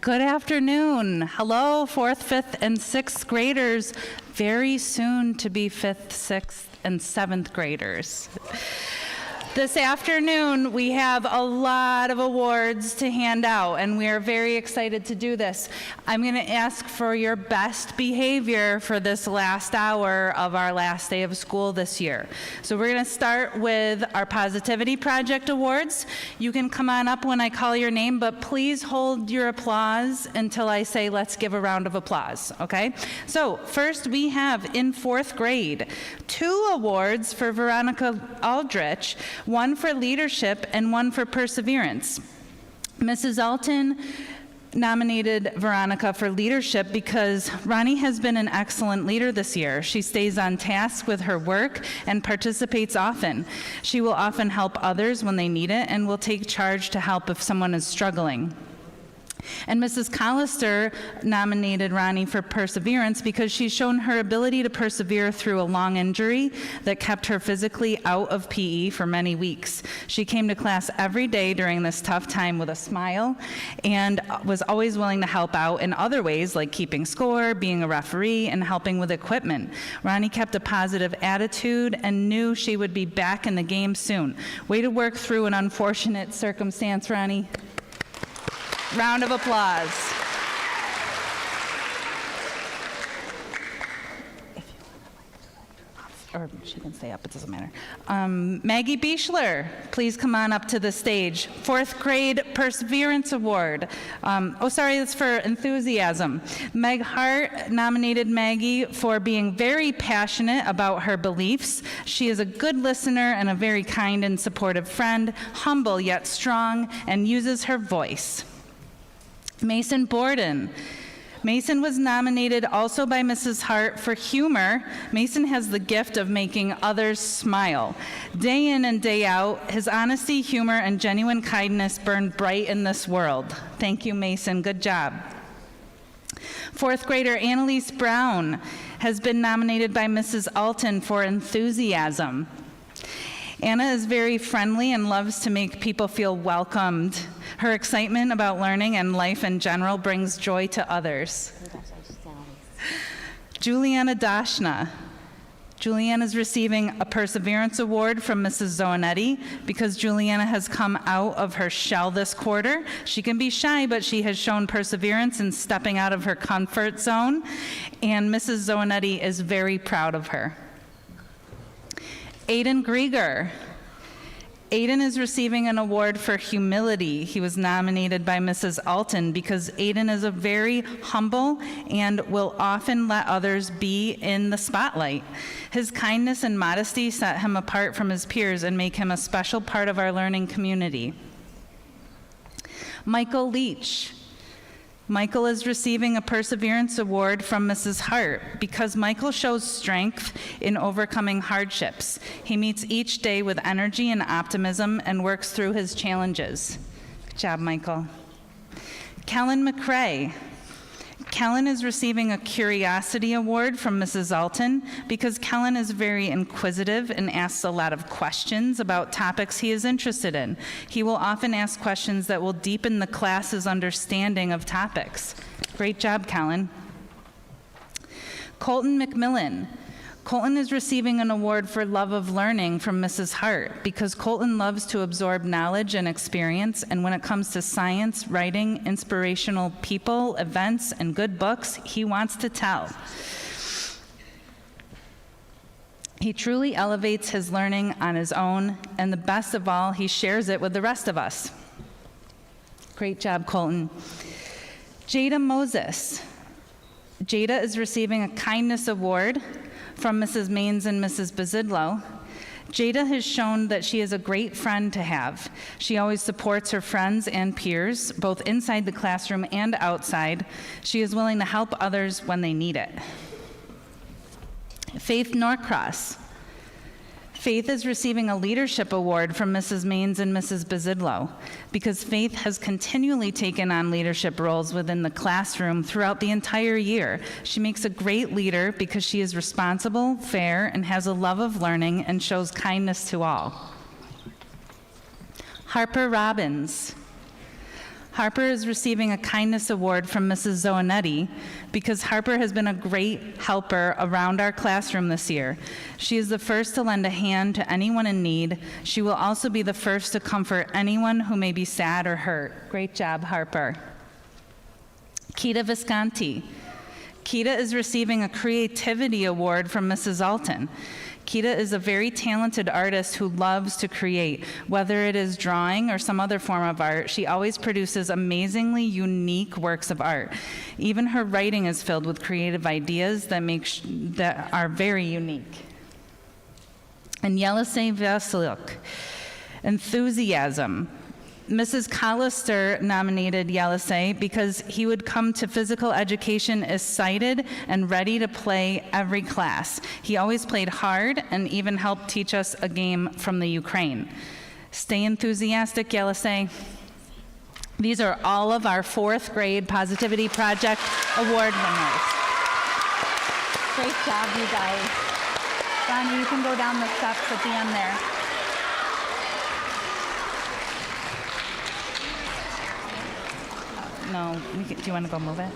Good afternoon. Hello, 4th, 5th, and 6th graders. Very soon to be 5th, 6th, and 7th graders. This afternoon, we have a lot of awards to hand out, and we are very excited to do this. I'm going to ask for your best behavior for this last hour of our last day of school this year. So we're going to start with our Positivity Project Awards. You can come on up when I call your name, but please hold your applause until I say, let's give a round of applause, okay? So first, we have in 4th grade, 2 awards for Veronica Aldrich, one for leadership and one for perseverance. Mrs. Alton nominated Veronica for leadership because Ronnie has been an excellent leader this year. She stays on task with her work and participates often. She will often help others when they need it and will take charge to help if someone is struggling. And Mrs. Collister nominated Ronnie for perseverance because she's shown her ability to persevere through a long injury that kept her physically out of PE for many weeks. She came to class every day during this tough time with a smile and was always willing to help out in other ways like keeping score, being a referee, and helping with equipment. Ronnie kept a positive attitude and knew she would be back in the game soon. Way to work through an unfortunate circumstance, Ronnie. Round of applause. Or she can stay up, it doesn't matter. Maggie Bieshler, please come on up to the stage. 4th grade Perseverance Award. That's for enthusiasm. Meg Hart nominated Maggie for being very passionate about her beliefs. She is a good listener and a very kind and supportive friend, humble yet strong, and uses her voice. Mason Borden. Mason was nominated also by Mrs. Hart for humor. Mason has the gift of making others smile. Day in and day out, his honesty, humor, and genuine kindness burn bright in this world. Thank you, Mason. Good job. 4th grader Annalise Brown has been nominated by Mrs. Alton for enthusiasm. Anna is very friendly and loves to make people feel welcomed. Her excitement about learning and life in general brings joy to others. Juliana Dashna. Juliana is receiving a Perseverance Award from Mrs. Zonetti because Juliana has come out of her shell this quarter. She can be shy, but she has shown perseverance in stepping out of her comfort zone, and Mrs. Zonetti is very proud of her. Aiden Grieger. Aiden is receiving an award for humility. He was nominated by Mrs. Alton because Aiden is a very humble and will often let others be in the spotlight. His kindness and modesty set him apart from his peers and make him a special part of our learning community. Michael Leach. Michael is receiving a Perseverance Award from Mrs. Hart because Michael shows strength in overcoming hardships. He meets each day with energy and optimism and works through his challenges. Good job, Michael. Kellen McCrae. Kellen is receiving a Curiosity Award from Mrs. Alton because Kellen is very inquisitive and asks a lot of questions about topics he is interested in. He will often ask questions that will deepen the class's understanding of topics. Great job, Kellen. Colton McMillan. Colton is receiving an award for love of learning from Mrs. Hart because Colton loves to absorb knowledge and experience, and when it comes to science, writing, inspirational people, events, and good books, he wants to tell. He truly elevates his learning on his own, and the best of all, he shares it with the rest of us. Great job, Colton. Jada Moses. Jada is receiving a Kindness Award from Mrs. Maines and Mrs. Bazidlo. Jada has shown that she is a great friend to have. She always supports her friends and peers, both inside the classroom and outside. She is willing to help others when they need it. Faith Norcross. Faith is receiving a leadership award from Mrs. Maines and Mrs. Bazidlo because Faith has continually taken on leadership roles within the classroom throughout the entire year. She makes a great leader because she is responsible, fair, and has a love of learning and shows kindness to all. Harper Robbins. Harper is receiving a kindness award from Mrs. Zoanetti because Harper has been a great helper around our classroom this year. She is the first to lend a hand to anyone in need. She will also be the first to comfort anyone who may be sad or hurt. Great job, Harper. Kita Visconti. Kita is receiving a creativity award from Mrs. Alton. Kita is a very talented artist who loves to create. Whether it is drawing or some other form of art, she always produces amazingly unique works of art. Even her writing is filled with creative ideas that are very unique. And Yelisei Vasiluk, enthusiasm. Mrs. Collister nominated Yelisei because he would come to physical education excited and ready to play every class. He always played hard and even helped teach us a game from the Ukraine. Stay enthusiastic, Yelisei. These are all of our 4th grade Positivity Project Award winners. Great job, you guys. Ronnie, you can go down the steps at the end there. No, do you want to go move it?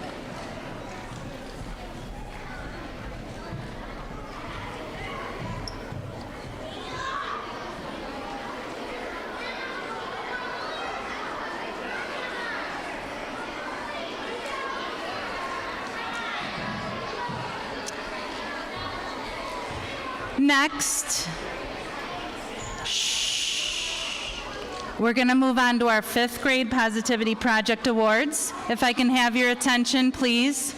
Next, we're going to move on to our 5th grade Positivity Project Awards. If I can have your attention, please.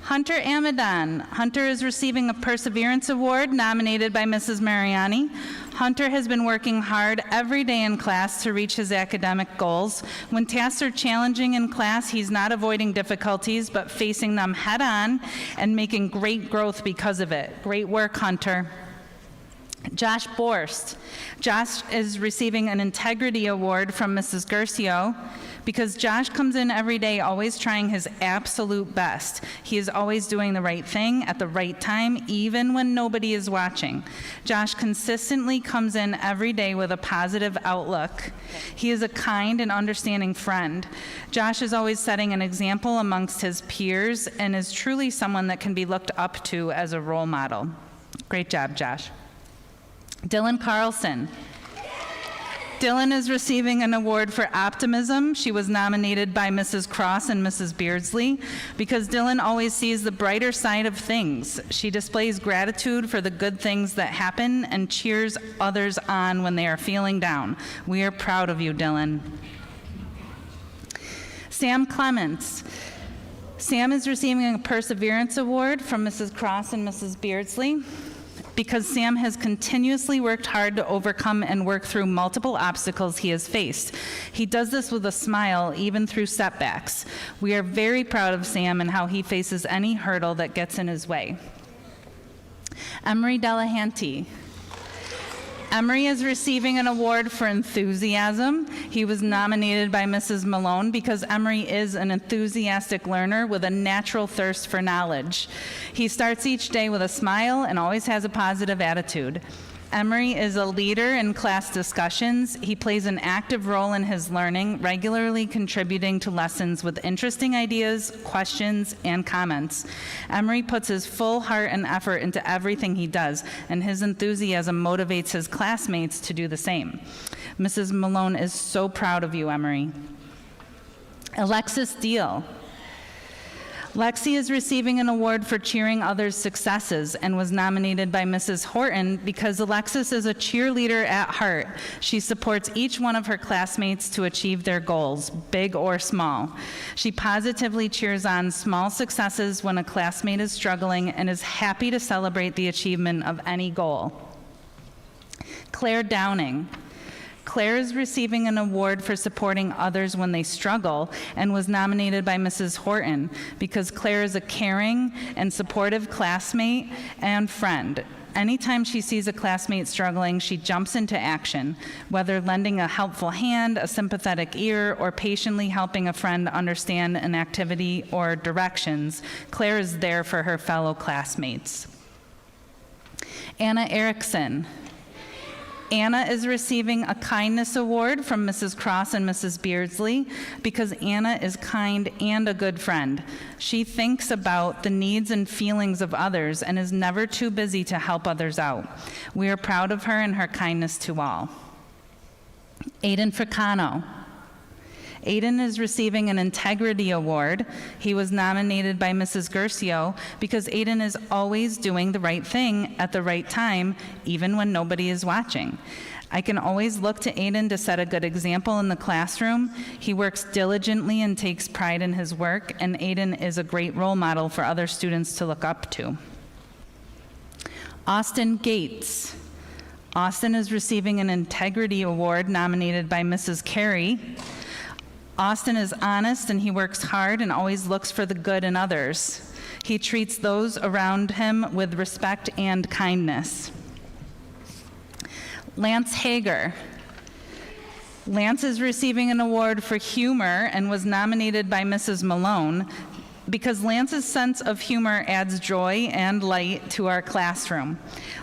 Hunter Amadon. Hunter is receiving a Perseverance Award nominated by Mrs. Mariani. Hunter has been working hard every day in class to reach his academic goals. When tasks are challenging in class, he's not avoiding difficulties, but facing them head on and making great growth because of it. Great work, Hunter. Josh Borst. Josh is receiving an Integrity Award from Mrs. Gercio because Josh comes in every day always trying his absolute best. He is always doing the right thing at the right time, even when nobody is watching. Josh consistently comes in every day with a positive outlook. He is a kind and understanding friend. Josh is always setting an example amongst his peers and is truly someone that can be looked up to as a role model. Great job, Josh. Dylan Carlson. Dylan is receiving an award for optimism. She was nominated by Mrs. Cross and Mrs. Beardsley because Dylan always sees the brighter side of things. She displays gratitude for the good things that happen and cheers others on when they are feeling down. We are proud of you, Dylan. Sam Clements. Sam is receiving a Perseverance Award from Mrs. Cross and Mrs. Beardsley because Sam has continuously worked hard to overcome and work through multiple obstacles he has faced. He does this with a smile, even through setbacks. We are very proud of Sam and how he faces any hurdle that gets in his way. Emery Delahanty. Emery is receiving an award for enthusiasm. He was nominated by Mrs. Malone because Emery is an enthusiastic learner with a natural thirst for knowledge. He starts each day with a smile and always has a positive attitude. Emery is a leader in class discussions. He plays an active role in his learning, regularly contributing to lessons with interesting ideas, questions, and comments. Emery puts his full heart and effort into everything he does, and his enthusiasm motivates his classmates to do the same. Mrs. Malone is so proud of you, Emery. Alexis Deal. Lexi is receiving an award for cheering others' successes and was nominated by Mrs. Horton because Alexis is a cheerleader at heart. She supports each one of her classmates to achieve their goals, big or small. She positively cheers on small successes when a classmate is struggling and is happy to celebrate the achievement of any goal. Claire Downing. Claire is receiving an award for supporting others when they struggle and was nominated by Mrs. Horton because Claire is a caring and supportive classmate and friend. Anytime she sees a classmate struggling, she jumps into action, whether lending a helpful hand, a sympathetic ear, or patiently helping a friend understand an activity or directions. Claire is there for her fellow classmates. Anna Erickson. Anna is receiving a kindness award from Mrs. Cross and Mrs. Beardsley because Anna is kind and a good friend. She thinks about the needs and feelings of others and is never too busy to help others out. We are proud of her and her kindness to all. Aiden Fricano. Aiden is receiving an Integrity Award. He was nominated by Mrs. Gercio because Aiden is always doing the right thing at the right time, even when nobody is watching. I can always look to Aiden to set a good example in the classroom. He works diligently and takes pride in his work, and Aiden is a great role model for other students to look up to. Austin Gates. Austin is receiving an Integrity Award nominated by Mrs. Carey. Austin is honest and he works hard and always looks for the good in others. He treats those around him with respect and kindness. Lance Hager. Lance is receiving an award for humor and was nominated by Mrs. Malone because Lance's sense of humor adds joy and light to our classroom.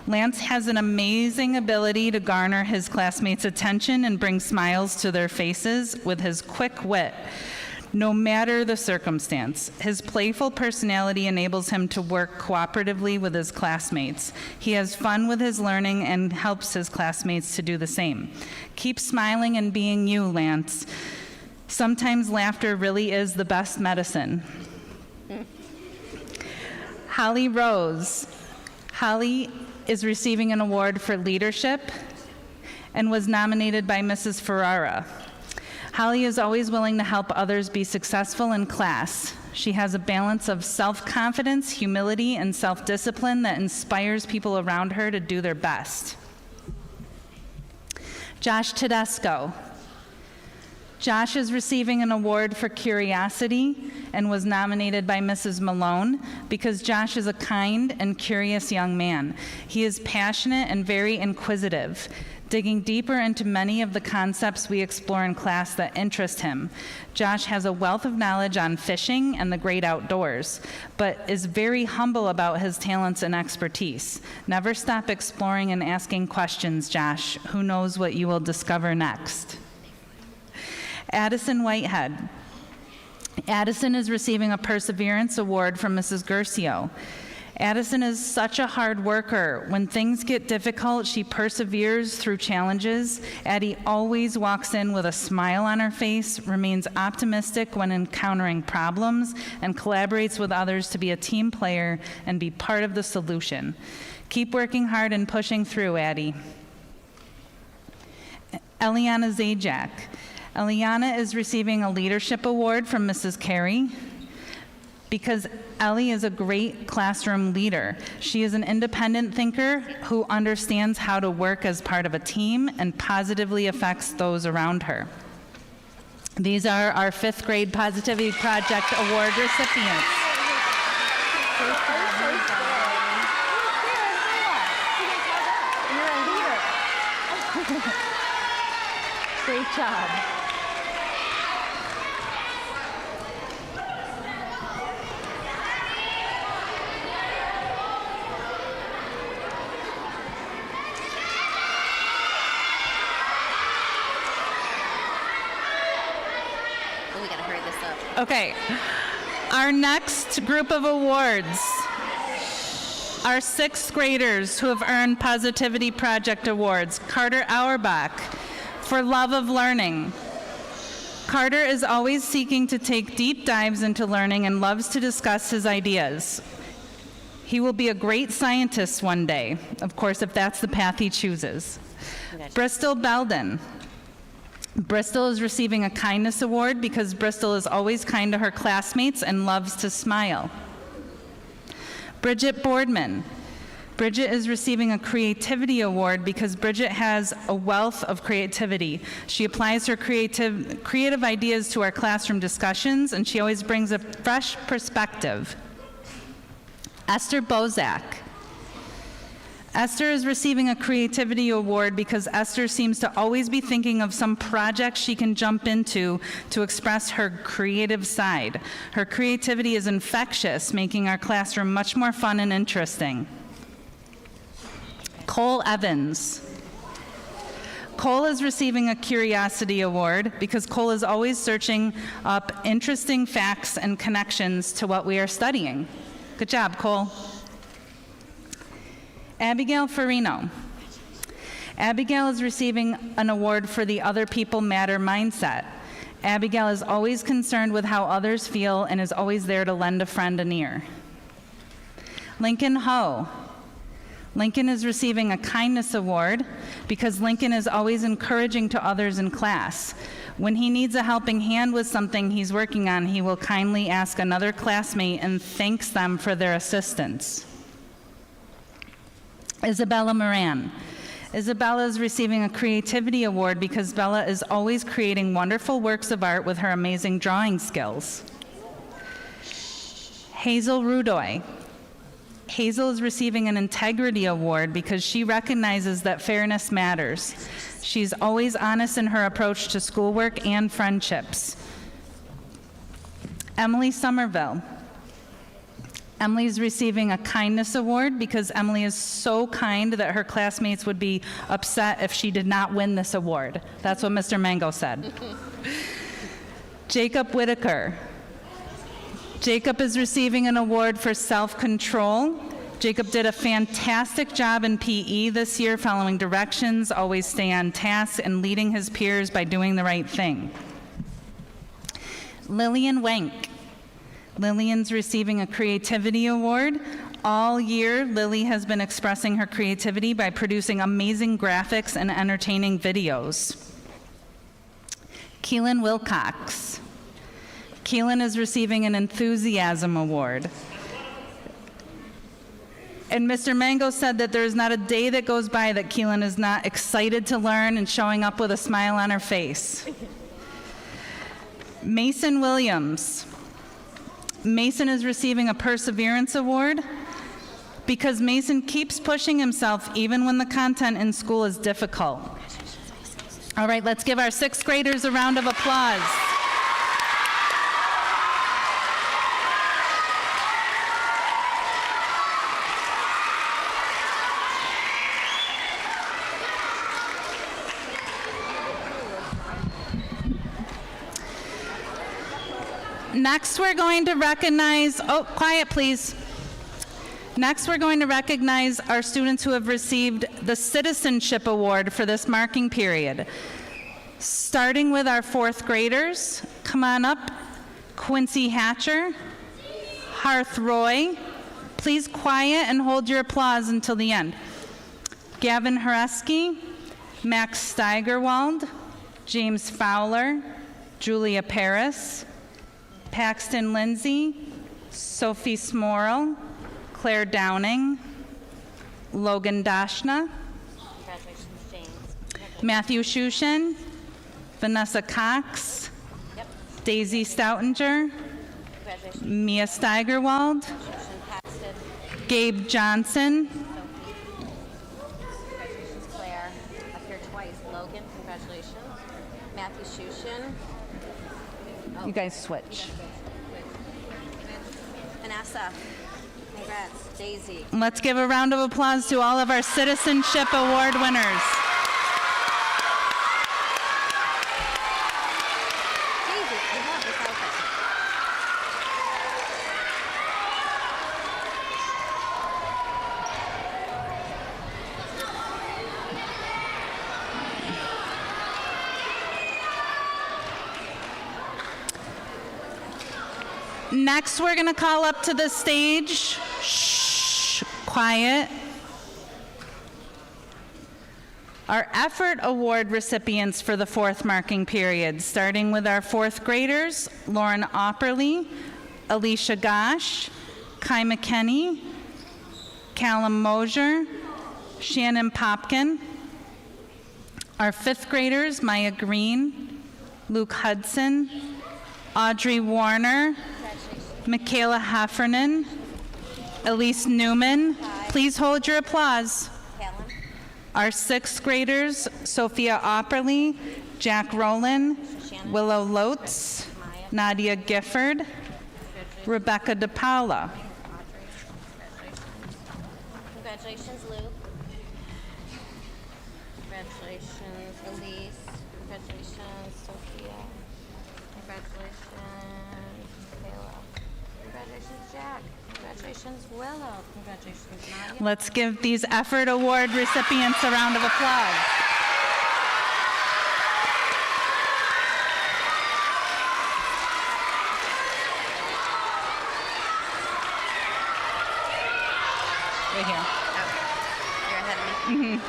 Lance has an amazing ability to garner his classmates' attention and bring smiles to their faces with his quick wit, no matter the circumstance. His playful personality enables him to work cooperatively with his classmates. He has fun with his learning and helps his classmates to do the same. Keep smiling and being you, Lance. Sometimes laughter really is the best medicine. Holly Rose. Holly is receiving an award for leadership and was nominated by Mrs. Ferrara. Holly is always willing to help others be successful in class. She has a balance of self-confidence, humility, and self-discipline that inspires people around her to do their best. Josh Tedesco. Josh is receiving an award for curiosity and was nominated by Mrs. Malone because Josh is a kind and curious young man. He is passionate and very inquisitive, digging deeper into many of the concepts we explore in class that interest him. Josh has a wealth of knowledge on fishing and the great outdoors, but is very humble about his talents and expertise. Never stop exploring and asking questions, Josh. Who knows what you will discover next? Addison Whitehead. Addison is receiving a Perseverance Award from Mrs. Gercio. Addison is such a hard worker. When things get difficult, she perseveres through challenges. Addie always walks in with a smile on her face, remains optimistic when encountering problems, and collaborates with others to be a team player and be part of the solution. Keep working hard and pushing through, Addie. Eliana Zajac. Eliana is receiving a leadership award from Mrs. Carey because Ellie is a great classroom leader. She is an independent thinker who understands how to work as part of a team and positively affects those around her. These are our 5th grade Positivity Project Award recipients. Great job. We gotta hurry this up. Okay, our next group of awards are 6th graders who have earned Positivity Project Awards. Carter Auerbach for love of learning. Carter is always seeking to take deep dives into learning and loves to discuss his ideas. He will be a great scientist one day, of course, if that's the path he chooses. Bristol Belden. Bristol is receiving a kindness award because Bristol is always kind to her classmates and loves to smile. Bridget Boardman. Bridget is receiving a creativity award because Bridget has a wealth of creativity. She applies her creative ideas to our classroom discussions, and she always brings a fresh perspective. Esther Bozak. Esther is receiving a creativity award because Esther seems to always be thinking of some project she can jump into to express her creative side. Her creativity is infectious, making our classroom much more fun and interesting. Cole Evans. Cole is receiving a Curiosity Award because Cole is always searching up interesting facts and connections to what we are studying. Good job, Cole. Abigail Farino. Abigail is receiving an award for the other people matter mindset. Abigail is always concerned with how others feel and is always there to lend a friend an ear. Lincoln Ho. Lincoln is receiving a kindness award because Lincoln is always encouraging to others in class. When he needs a helping hand with something he's working on, he will kindly ask another classmate and thanks them for their assistance. Isabella Moran. Isabella is receiving a creativity award because Bella is always creating wonderful works of art with her amazing drawing skills. Hazel Rudoy. Hazel is receiving an integrity award because she recognizes that fairness matters. She's always honest in her approach to schoolwork and friendships. Emily Somerville. Emily is receiving a kindness award because Emily is so kind that her classmates would be upset if she did not win this award. That's what Mr. Mango said. Jacob Whitaker. Jacob is receiving an award for self-control. Jacob did a fantastic job in PE this year, following directions, always stay on task, and leading his peers by doing the right thing. Lillian Wank. Lillian's receiving a creativity award. All year, Lily has been expressing her creativity by producing amazing graphics and entertaining videos. Keelan Wilcox. Keelan is receiving an enthusiasm award. And Mr. Mango said that there is not a day that goes by that Keelan is not excited to learn and showing up with a smile on her face. Mason Williams. Mason is receiving a perseverance award because Mason keeps pushing himself even when the content in school is difficult. All right, let's give our sixth graders a round of applause. Next, we're going to recognize, oh, quiet please. Next, we're going to recognize our students who have received the Citizenship Award for this marking period. Starting with our fourth graders, come on up. Quincy Hatcher, Harth Roy. Please quiet and hold your applause until the end. Gavin Haresky, Max Steigerwald, James Fowler, Julia Paris, Paxton Lindsay, Sophie Smorrell, Claire Downing, Logan Dashna, Congratulations, James. Matthew Shushin, Vanessa Cox, Daisy Stoutinger, Congratulations, Mia Steigerwald, Paxton. Gabe Johnson, Congratulations, Claire. Up here twice. Logan, congratulations. Matthew Shushin. you guys switch. Vanessa, congrats. Daisy. Let's give a round of applause to all of our Citizenship Award winners. Daisy, I love this outfit. Next, we're going to call up to the stage, shh, quiet, our Effort Award recipients for the fourth marking period, starting with our fourth graders, Lauren Opperly, Alicia Gosh, Kai McKinney, Callum Mosier, Shannon Popkin. Our fifth graders, Maya Green, Luke Hudson, Audrey Warner, Michaela Heffernan, Elise Newman. Please hold your applause. Callum. Our sixth graders, Sophia Opperly, Jack Rowland, Willow Lotz, Nadia Gifford, Rebecca DePaula. Congratulations, Luke. Congratulations, Elise. Congratulations, Sophia. Congratulations, Kayla. Congratulations, Jack. Congratulations, Willow. Congratulations, Nadia. Let's give these effort award recipients a round of applause. Right here. You're ahead of me.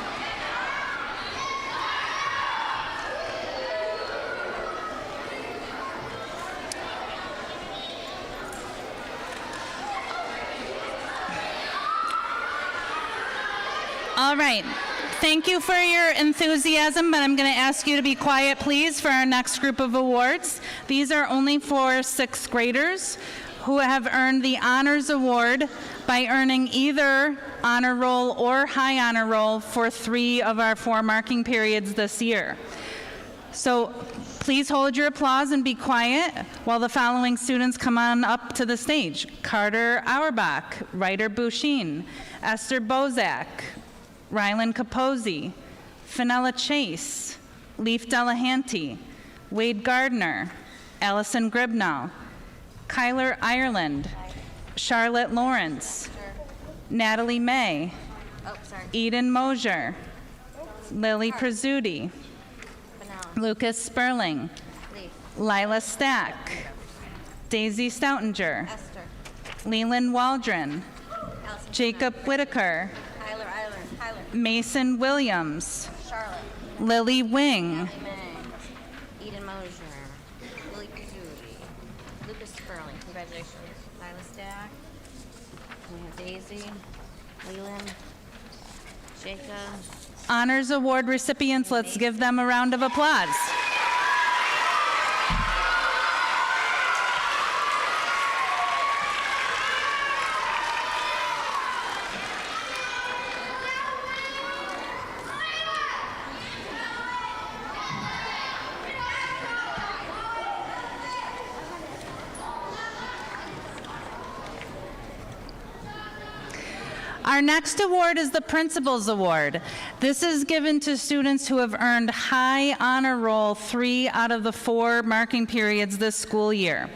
All right. Thank you for your enthusiasm, but I'm going to ask you to be quiet, please, for our next group of awards. These are only for sixth graders who have earned the Honors Award by earning either honor roll or high honor roll for 3 of our 4 marking periods this year. So please hold your applause and be quiet while the following students come on up to the stage. Carter Auerbach, Ryder Bouchine, Esther Bozak, Rylan Capozzi, Fenella Chase, Leaf Delahanty, Wade Gardner, Allison Gribnow, Kyler Ireland, Charlotte Lawrence, Natalie May, Eden Mosier, Lily Prezzuti, Lucas Sperling, Lila Stack, Daisy Stoutinger, Leland Waldron, Jacob Whitaker, Mason Williams, Lily Wing, Eden Mosier, Lily Prezzuti, Lucas Sperling. Congratulations. Lila Stack. We have Daisy, Leland, Jacob. Honors Award recipients, let's give them a round of applause. Our next award is the Principal's Award. This is given to students who have earned high honor roll 3 out of the 4 marking periods this school year.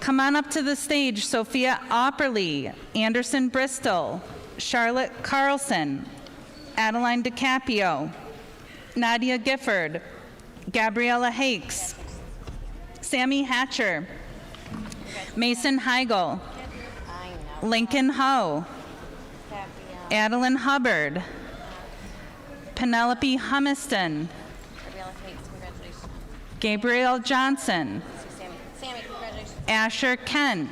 Come on up to the stage, Sophia Opperly, Anderson Bristol, Charlotte Carlson, Adeline DiCaprio, Nadia Gifford, Gabriella Hakes, Sammy Hatcher, Mason Heigl, Lincoln Ho, Adeline Hubbard, Penelope Humiston, Gabrielle Johnson, Asher Kent,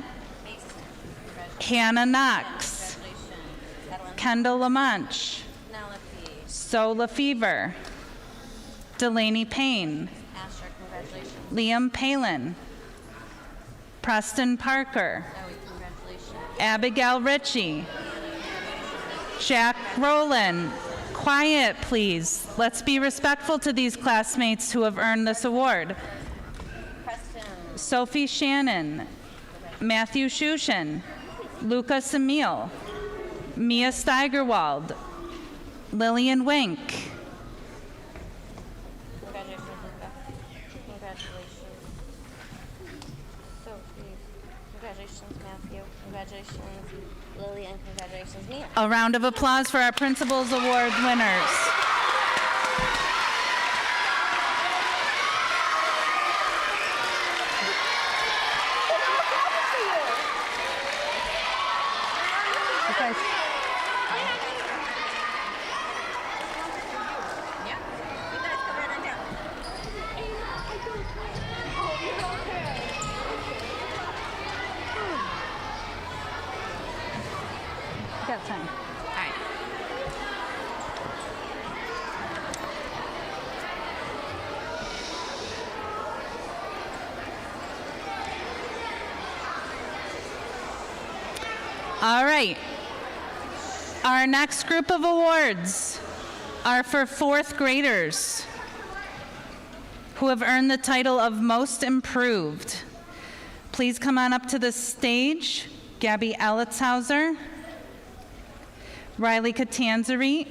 Hannah Knox, Kendall Lamanche, So Lefevre, Delaney Payne, Liam Palin, Preston Parker, Abigail Ritchie, Jack Rowland. Quiet, please. Let's be respectful to these classmates who have earned this award. Sophie Shannon, Matthew Shushin, Luca Samil, Mia Steigerwald, Lillian Wink. Congratulations, Luca. Congratulations, Sophie. Congratulations, Matthew. Congratulations, Lily, and congratulations, Mia. A round of applause for our Principal's Award winners. Got time. All right. All right. Our next group of awards are for 4th graders who have earned the title of Most Improved. Please come on up to the stage. Gabby Ellitzhauser, Riley Catanzari,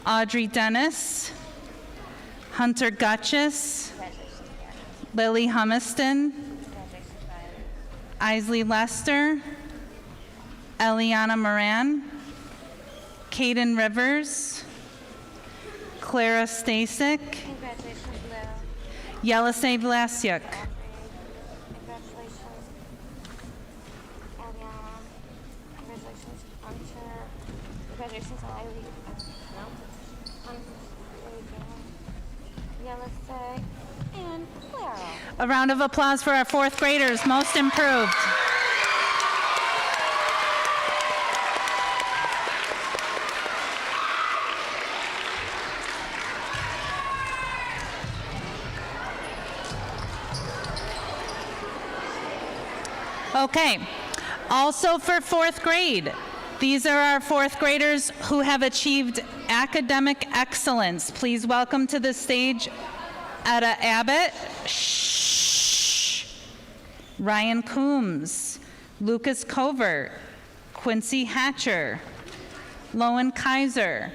Audrey Dennis, Hunter Gutchis, Congratulations, Karen. Lily Humiston, Congratulations, Violet. Isley Lester, Eliana Moran, Kaden Rivers, Clara Stasek, Congratulations, Lou. Yelisei Vlasiuk, Congratulations, Eliana. Congratulations, Hunter. Congratulations, Eileen. No? Yelisei and Clara. A round of applause for our fourth graders, most improved. Okay, also for fourth grade, these are our fourth graders who have achieved academic excellence. Please welcome to the stage Etta Abbott, Ryan Coombs, Lucas Covert, Quincy Hatcher, Lowen Kaiser,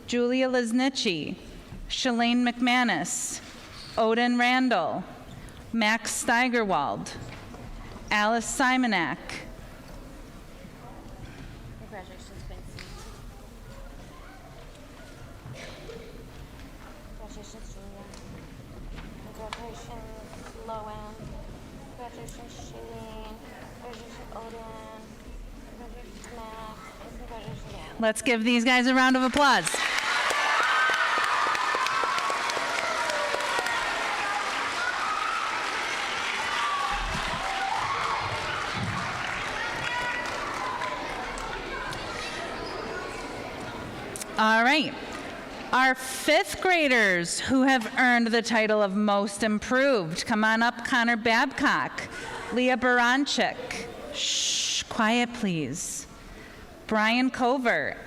Julia Liznichi, Shalane McManus, Odin Randall, Max Steigerwald, Alice Simonak, Congratulations, Quincy. Congratulations, Julia. Congratulations, Lowen. Congratulations, Shailene. Congratulations, Odin. Congratulations, Max. And congratulations, Anna. let's give these guys a round of applause. All right. Our fifth graders who have earned the title of most improved. Come on up, Connor Babcock, Leah Baranchik. Shh, quiet please. Brian Covert,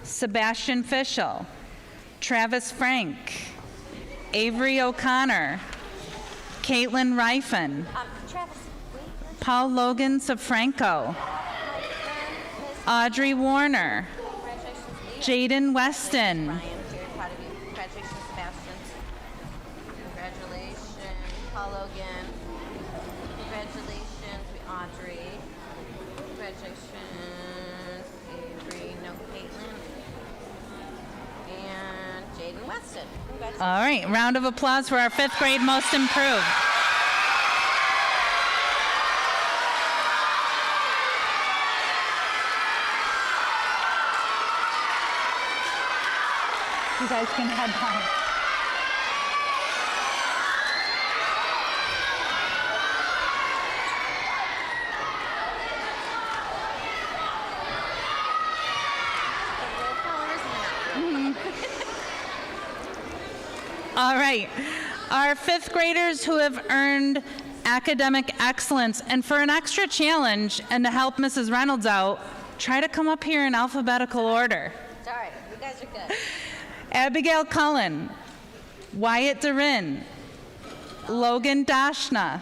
Sebastian Fischel, Travis Frank, Avery O'Connor, Caitlin Rifen, Travis, wait. Paul Logan Safranco, Audrey Warner, Congratulations, Jaden Weston, Ryan, very proud of you. Congratulations, Sebastian. Congratulations, Paul Logan. Congratulations, Audrey. Congratulations, Avery, no Caitlin. And Jaden Weston. Congratulations. All right, round of applause for our fifth grade most improved. You guys can head home. All right, our fifth graders who have earned academic excellence, and for an extra challenge and to help Mrs. Reynolds out, try to come up here in alphabetical order. It's all right. You guys are good. Abigail Cullen, Wyatt Durin, Logan Dashna,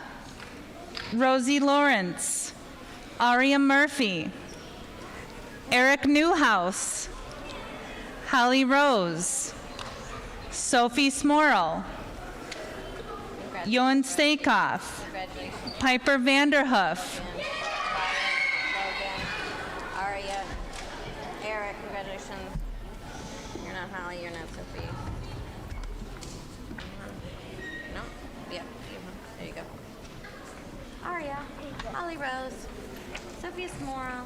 Rosie Lawrence, Aria Murphy, Eric Newhouse, Holly Rose, Sophie Smorrell, Johan Stakoff, Congratulations, Piper Vanderhoof, Logan, Aria, Eric. Congratulations. You're not Holly. You're not Sophie. No. Yep. There you go. Aria, Holly Rose, Sophia Smorrell,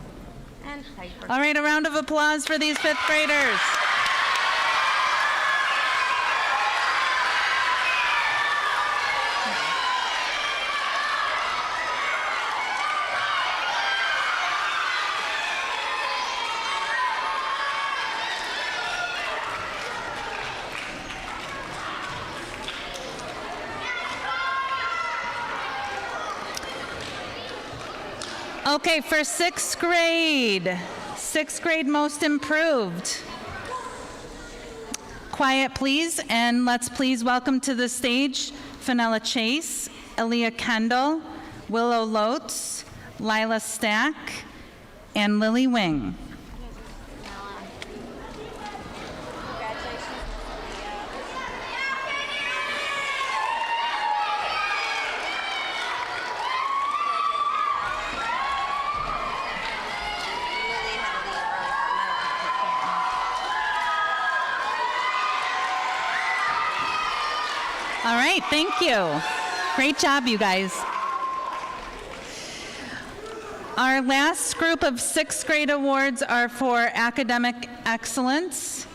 and Piper. All right, a round of applause for these fifth graders. Okay, for sixth grade most improved. Quiet, please, and let's please welcome to the stage Fenella Chase, Aaliyah Kendall, Willow Lotes, Lila Stack, and Lily Wing. Congratulations, All right, thank you. Great job, you guys. Our last group of sixth grade awards are for academic excellence.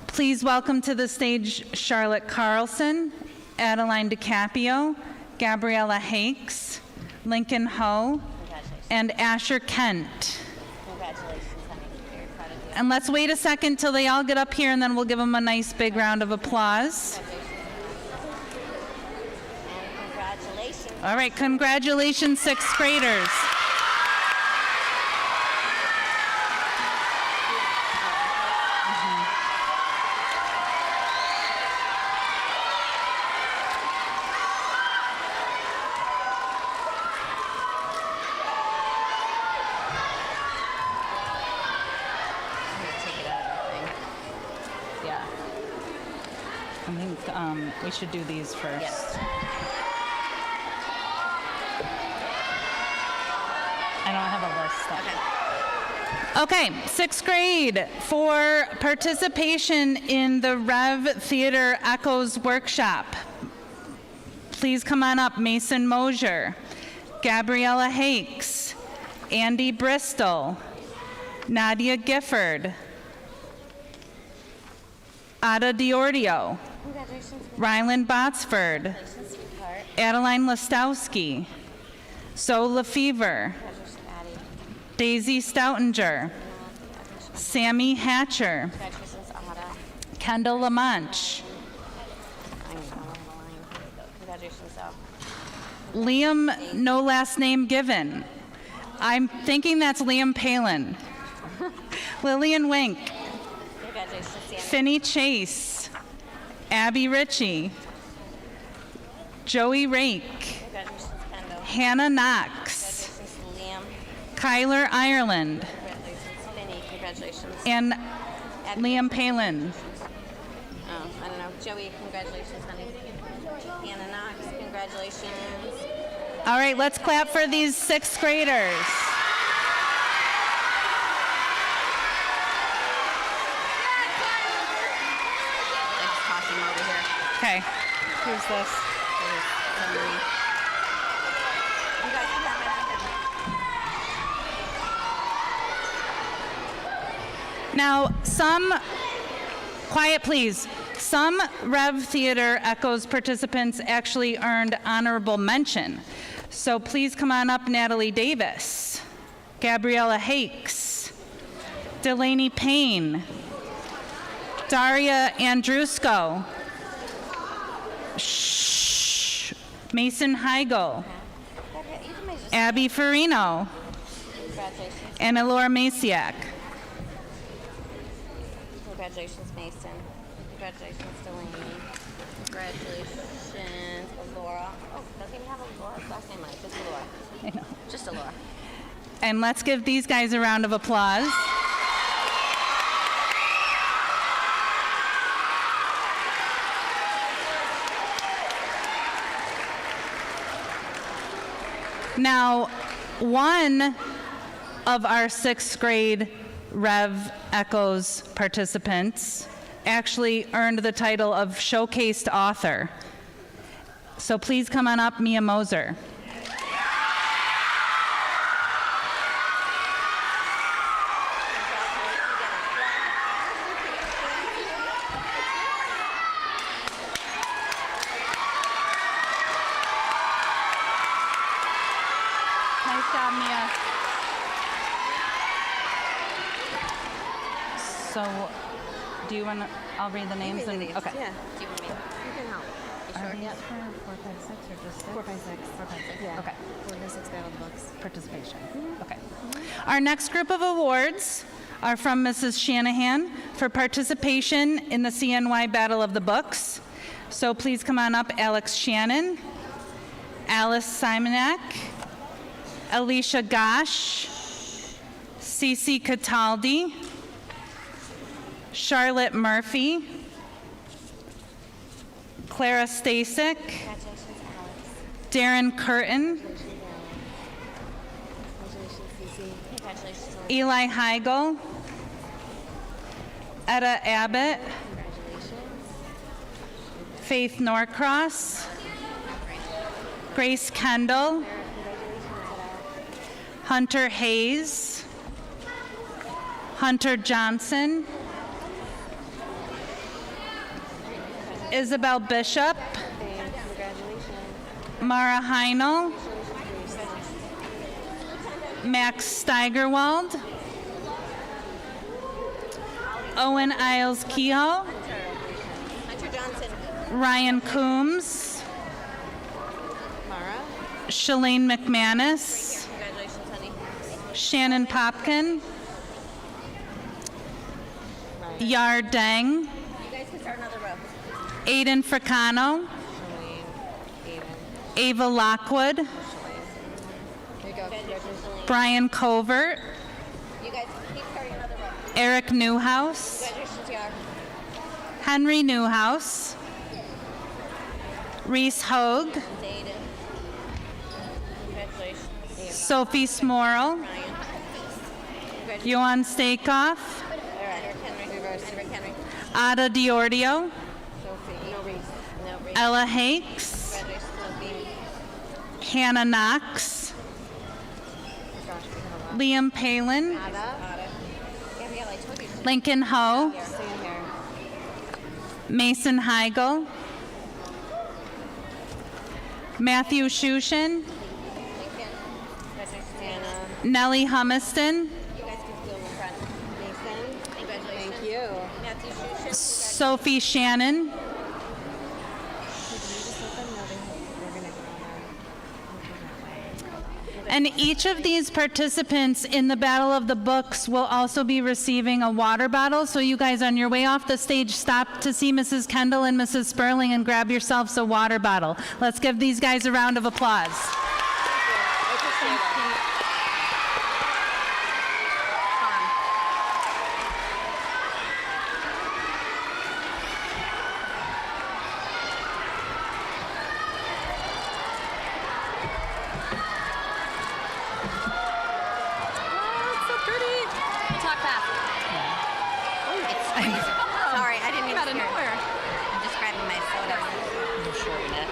Please welcome to the stage Charlotte Carlson, Adeline DiCaprio, Gabriella Hakes, Lincoln Ho, and Asher Kent. Congratulations, honey. Very proud of you. And let's wait a second till they all get up here, and then we'll give them a nice big round of applause. And congratulations. All right, congratulations, sixth graders. Take it out of the thing. Yeah. I think we should do these first. Yes. I don't have a list. Okay, sixth grade, for participation in the Rev Theater Echoes workshop, please come on up. Mason Mosier, Gabriella Hakes, Andy Bristol, Nadia Gifford, Ada Diordio, Congratulations. Ryland Botsford, Congratulations, sweetheart. Adeline Lastowski, Zoe Lefevre, Congratulations, Addie. Daisy Stoutinger, Sammy Hatcher, Congratulations, Ada. Kendall Lamanche, I'm along the line. Here we go. Congratulations, Al. Liam, no last name given. I'm thinking that's Liam Palin. Lillian Wink, Congratulations, Sammy. Finney Chase, Abby Ritchie, Joey Rake, Congratulations, Kendall. Hannah Knox, Congratulations, Liam. Kyler Ireland, Congratulations, Finney. Congratulations. and Abby. Liam Palin. Oh, I don't know. Joey, congratulations, honey. Hannah Knox, congratulations. All right, let's clap for these sixth graders. Let's toss him over here. Okay, here's this. There's Emily. You guys can have it. Now, quiet please, some Rev Theater Echoes participants actually earned honorable mention. So please come on up, Natalie Davis, Gabriella Hakes, Delaney Payne, Daria Andrusko, Mason Heigl, Abby Farino, Congratulations. and Elora Masiak. Congratulations, Mason. Congratulations, Delaney. Congratulations, Laura. Oh, doesn't even have a Laura last name on it. Just Laura. I know. Just Laura. And let's give these guys a round of applause. Now, one of our sixth grade Rev Echoes participants actually earned the title of Showcased Author. So please come on up, Mia Moser. Nice job, Mia. So, do you want to, I'll read the names and, okay. Yeah. Do you want me? You can help. You Are sure? these for 4, 5, 6 or just 6? 4, 5, 6. 4, 5, 6. Yeah. Okay. 4 to 6 grade on the books. Participation. Okay. Our next group of awards are from Mrs. Shanahan for participation in the CNY Battle of the Books. So please come on up, Alex Shannon, Alice Simonak, Alicia Gosh, Cece Cataldi, Charlotte Murphy, Clara Stasek, Congratulations, Alex. Darren Curtin, Congratulations, Cece. Congratulations, Elizabeth. Eli Heigl, Etta Abbott, Congratulations. Faith Norcross, Grace Kendall, Hunter Hayes, Hunter Johnson, Isabel Bishop, Mara Heinel, Max Steigerwald, Owen Isles Kehoe, Hunter Johnson. Ryan Coombs, Mara. Shalane McManus, Congratulations, honey. Shannon Popkin, Yar Deng, You guys can start another row. Aiden Fricano, Ava Lockwood, There you go. Congratulations. Brian Covert, You guys keep starting another row. Eric Newhouse, Congratulations, Yar. Henry Newhouse, Reese Hogue, Aiden. Congratulations. Sophie Smorrell, Ryan. Johan Stakoff, Eric Henry. Eric Henry. Ada Diordio, Sophie. No Reese. No Reese. Ella Hakes, Congratulations, Sophie. Hannah Knox, Liam Palin, Ada. Gabrielle, I told you. Lincoln Ho, Same here. Mason Heigl, Matthew Shushin, Lincoln. Congratulations, Hannah. Nellie Humiston, You guys can go in front. Mason. Congratulations. Thank you. Matthew Shushin. Sophie Shannon, and each of these participants in the Battle of the Books will also be receiving a water bottle. So you guys on your way off the stage, stop to see Mrs. Kendall and Mrs. Sperling and grab yourselves a water bottle. Let's give these guys a round of applause. Sorry, I didn't mean to scare you. I'm just grabbing my soda. I'm sharing it.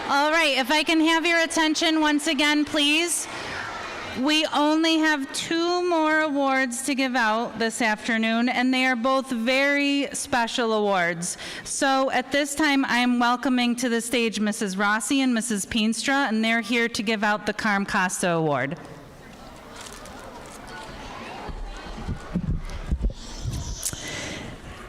All right, if I can have your attention once again, please. We only have 2 more awards to give out this afternoon, and they are both very special awards. So at this time, I am welcoming to the stage Mrs. Rossi and Mrs. Peenstra, and they're here to give out the Carm Costa Award.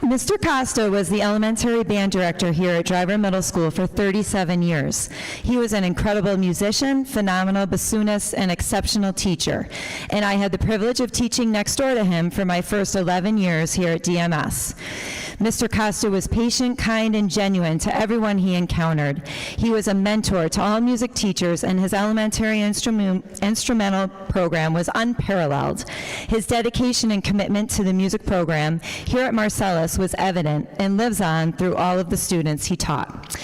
Mr. Costa was the elementary band director here at Driver Middle School for 37 years. He was an incredible musician, phenomenal bassoonist, and exceptional teacher. And I had the privilege of teaching next door to him for my first 11 years here at DMS. Mr. Costa was patient, kind, and genuine to everyone he encountered. He was a mentor to all music teachers, and his elementary instrumental program was unparalleled. His dedication and commitment to the music program here at Marcellus was evident and lives on through all of the students he taught.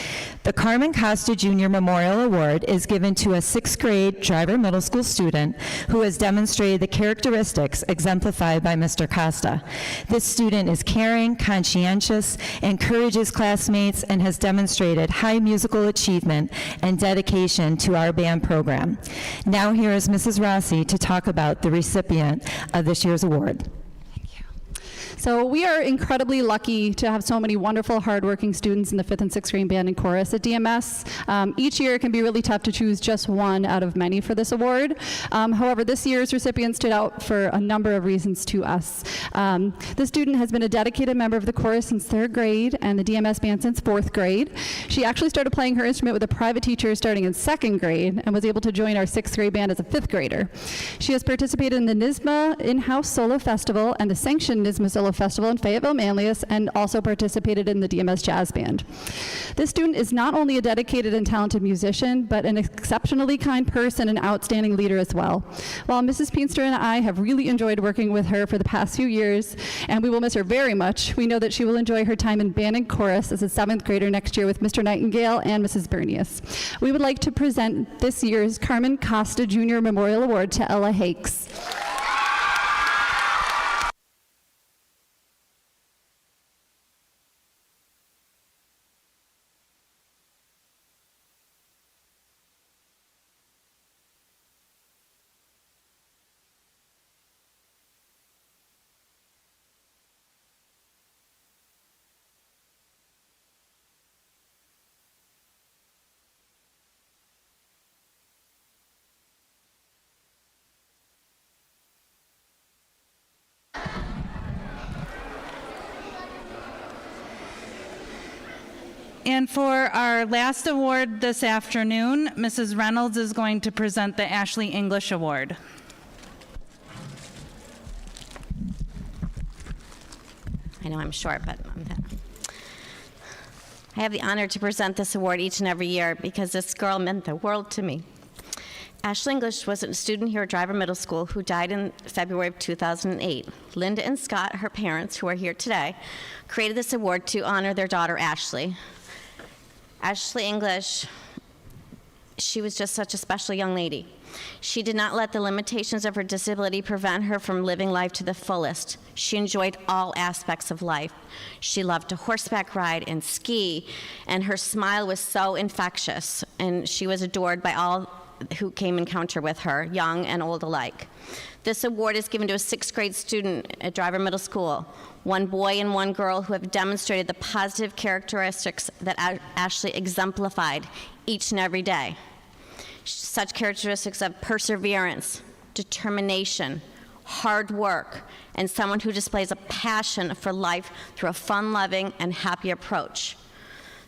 The Carmen Costa Jr. Memorial Award is given to a 6th grade Driver Middle School student who has demonstrated the characteristics exemplified by Mr. Costa. This student is caring, conscientious, encourages classmates, and has demonstrated high musical achievement and dedication to our band program. Now here is Mrs. Rossi to talk about the recipient of this year's award. So we are incredibly lucky to have so many wonderful, hardworking students in the 5th and 6th grade band and chorus at DMS. Each year it can be really tough to choose just one out of many for this award. However, this year's recipient stood out for a number of reasons to us. The student has been a dedicated member of the chorus since 3rd grade and the DMS band since 4th grade. She actually started playing her instrument with a private teacher starting in 2nd grade and was able to join our 6th grade band as a 5th grader. She has participated in the NYSSMA in-house solo festival and the sanctioned NYSSMA solo festival in Fayetteville, Manlius, and also participated in the DMS jazz band. This student is not only a dedicated and talented musician, but an exceptionally kind person and outstanding leader as well. While Mrs. Peenster and I have really enjoyed working with her for the past few years, and we will miss her very much, we know that she will enjoy her time in band and chorus as a 7th grader next year with Mr. Nightingale and Mrs. Bernius. We would like to present this year's Carmen Costa Jr. Memorial Award to Ella Hakes. And for our last award this afternoon, Mrs. Reynolds is going to present the Ashley English Award. I know I'm short, but I have the honor to present this award each and every year because this girl meant the world to me. Ashley English was a student here at Driver Middle School who died in February of 2008. Linda and Scott, her parents, who are here today, created this award to honor their daughter, Ashley. Ashley English, she was just such a special young lady. She did not let the limitations of her disability prevent her from living life to the fullest. She enjoyed all aspects of life. She loved to horseback ride and ski, and her smile was so infectious, and she was adored by all who came in encounter with her, young and old alike. This award is given to a 6th grade student at Driver Middle School, one boy and one girl who have demonstrated the positive characteristics that Ashley exemplified each and every day. Such characteristics of perseverance, determination, hard work, and someone who displays a passion for life through a fun-loving and happy approach.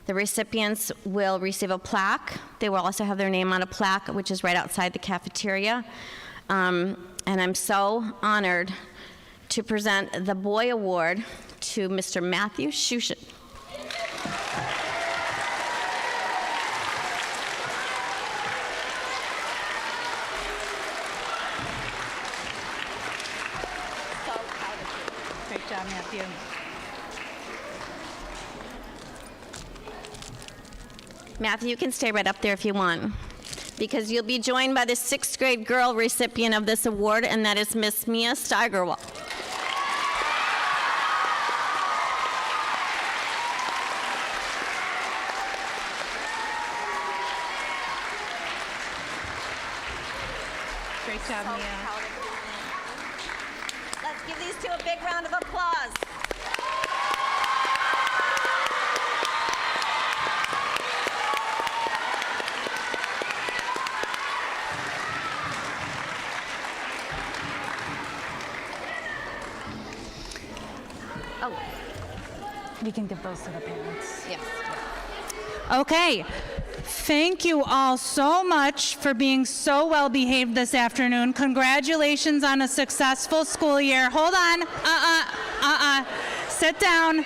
The recipients will receive a plaque. They will also have their name on a plaque, which is right outside the cafeteria. And I'm so honored to present the Boy Award to Mr. Matthew Shushin. Great job, Matthew. Matthew, you can stay right up there if you want, because you'll be joined by the 6th grade girl recipient of this award, and that is Miss Mia Steigerwald. Great job, Mia. Let's give these two a big round of applause. Oh, We can give those to the parents. yes. Okay. Thank you all so much for being so well behaved this afternoon. Congratulations on a successful school year. Hold on. Sit down.